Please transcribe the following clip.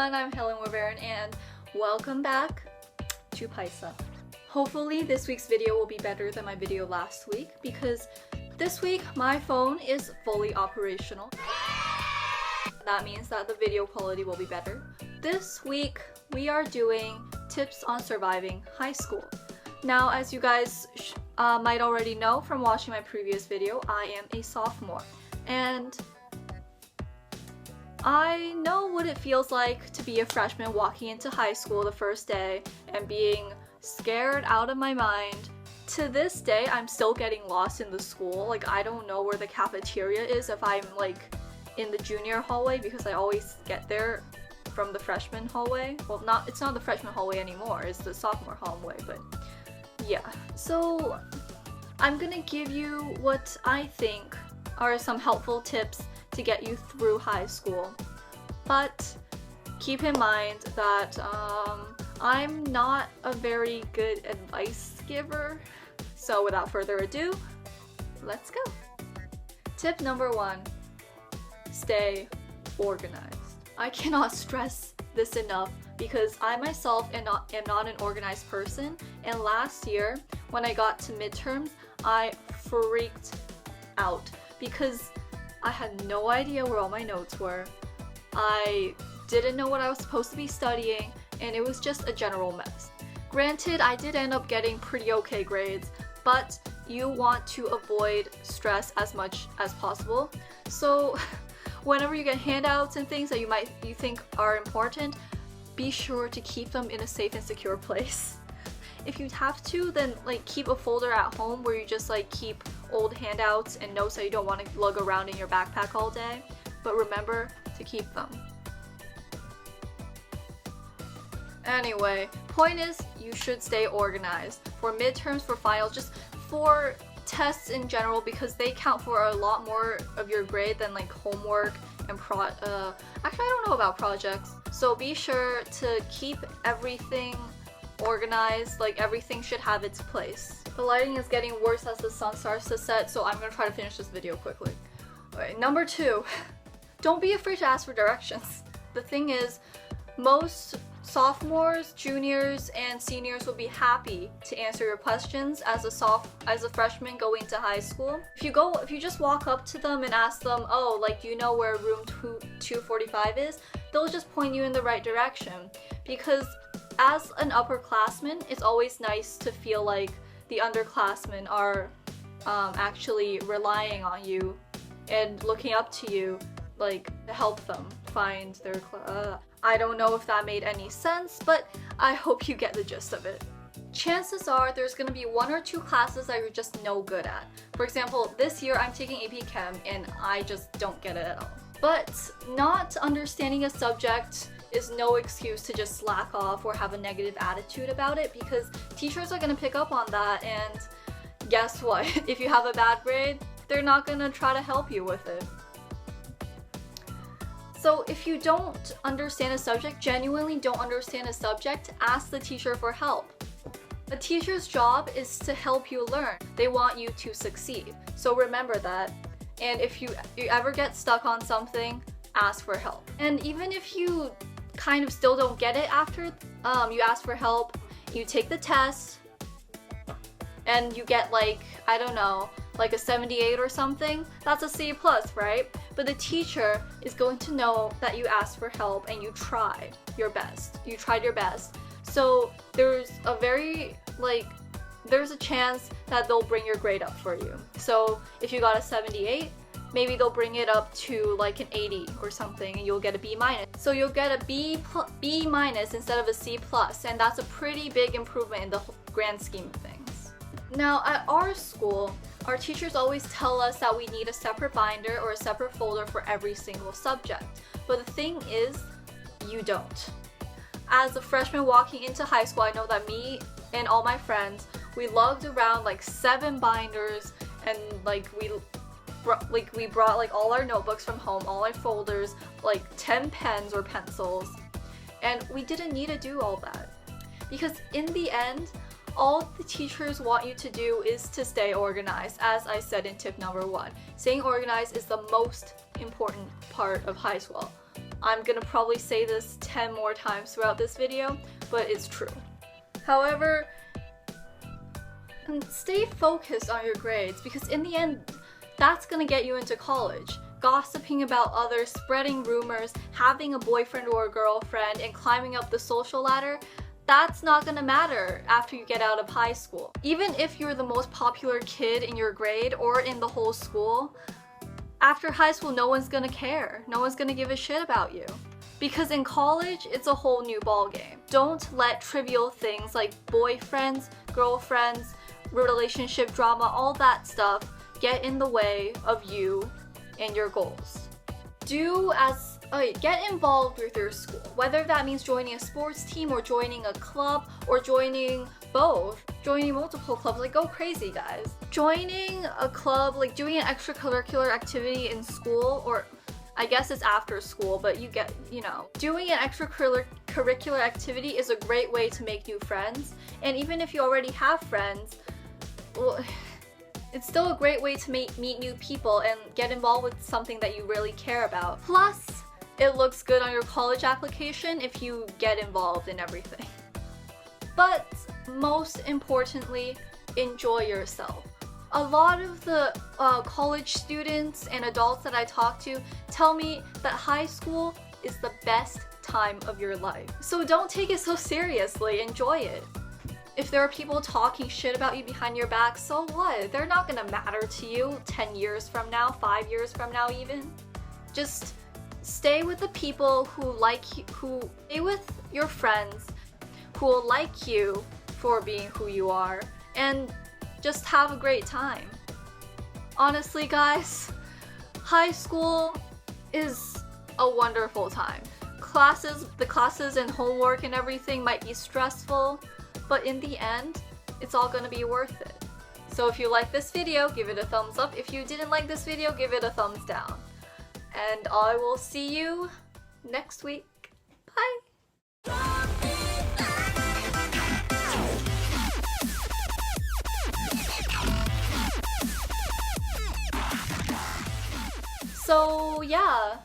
everyone, I'm Helen Wavern and welcome back to Paisa. Hopefully this week's video will be better than my video last week because this week my phone is fully operational. That means that the video quality will be better. This week we are doing tips on surviving high school. Now, as you guys might already know from watching my previous video, I am a sophomore and I know what it feels like to be a freshman walking into high school the first day and being scared out of my mind. To this day, I'm still getting lost in the school. Like, I don't know where the cafeteria is if I'm like in the junior hallway because I always get there from the freshman hallway. Well, it's not the freshman hallway anymore, it's the sophomore hallway, but yeah. So I'm gonna give you what I think are some helpful tips to get you through high school. But keep in mind that I'm not a very good advice giver. So without further ado, let's go. Tip number 1, stay organized. I cannot stress this enough because I myself am not an organized person, and last year when I got to midterms, I freaked out because I had no idea where all my notes were. I didn't know what I was supposed to be studying, and it was just a general mess. Granted, I did end up getting pretty okay grades, but you want to avoid stress as much as possible. So whenever you get handouts and things that you think are important, be sure to keep them in a safe and secure place. If you have to, then like keep a folder at home where you just like keep old handouts and notes that you don't want to lug around in your backpack all day, but remember to keep them. Anyway, point is you should stay organized for midterms, for finals, just for tests in general, because they count for a lot more of your grade than like homework and actually I don't know about projects. So be sure to keep everything organized, like everything should have its place. The lighting is getting worse as the sun starts to set, so I'm gonna try to finish this video quickly. Alright, number 2, don't be afraid to ask for directions. The thing is, most sophomores, juniors, and seniors will be happy to answer your questions as a freshman going to high school. If you just walk up to them and ask them, oh, like, do you know where room 245 is? They'll just point you in the right direction. Because as an upperclassman, it's always nice to feel like the underclassmen are actually relying on you and looking up to you, like, to help them find their I don't know if that made any sense, but I hope you get the gist of it. Chances are there's going to be 1 or 2 classes that you're just no good at. For example, this year I'm taking AP Chem and I just don't get it at all. But not understanding a subject is no excuse to just slack off or have a negative attitude about it, because teachers are going to pick up on that, and guess what? If you have a bad grade, they're not going to try to help you with it. So if you don't understand a subject, genuinely don't understand a subject, ask the teacher for help. A teacher's job is to help you learn. They want you to succeed. So remember that. And if you ever get stuck on something, ask for help. And even if you kind of still don't get it after you ask for help, you take the test and you get like, I don't know, like a 78 or something, that's a C+, right? But the teacher is going to know that you asked for help and you tried your best. You tried your best. So there's a chance that they'll bring your grade up for you. So if you got a 78, maybe they'll bring it up to like an 80 or something and you'll get a B-. So you'll get a B- instead of a C+, and that's a pretty big improvement in the grand scheme of things. Now at our school, our teachers always tell us that we need a separate binder or a separate folder for every single subject. But the thing is, you don't. As a freshman walking into high school, I know that me and all my friends, we lugged around like 7 binders, and like we brought like all our notebooks from home, all our folders, like 10 pens or pencils, and we didn't need to do all that. Because in the end, all the teachers want you to do is to stay organized, as I said in tip number 1. Staying organized is the most important part of high school. I'm gonna probably say this 10 more times throughout this video, but it's true. However, stay focused on your grades, because in the end, that's gonna get you into college. Gossiping about others, spreading rumors, having a boyfriend or a girlfriend, and climbing up the social ladder, that's not gonna matter after you get out of high school. Even if you're the most popular kid in your grade or in the whole school, after high school, no one's gonna care. No one's gonna give a shit about you. Because in college, it's a whole new ballgame. Don't let trivial things like boyfriends, girlfriends, relationship drama, all that stuff get in the way of you and your goals. Get involved with your school, whether that means joining a sports team or joining a club or joining both, joining multiple clubs. Like, go crazy, guys. Joining a club, like doing an extracurricular activity in school, or I guess it's after school, but doing an extracurricular activity is a great way to make new friends. And even if you already have friends, well, it's still a great way to meet new people and get involved with something that you really care about. Plus, it looks good on your college application if you get involved in everything. But most importantly, enjoy yourself. A lot of the college students and adults that I talk to tell me that high school is the best time of your life. So don't take it so seriously, enjoy it. If there are people talking shit about you behind your back, so what? They're not gonna matter to you 10 years from now, 5 years from now even. Just stay with the people stay with your friends who will like you for being who you are, and just have a great time. Honestly, guys, high school is a wonderful time. The classes and homework and everything might be stressful, but in the end, it's all gonna be worth it. So if you like this video, give it a thumbs up. If you didn't like this video, give it a thumbs down. And I will see you next week. Bye! So yeah,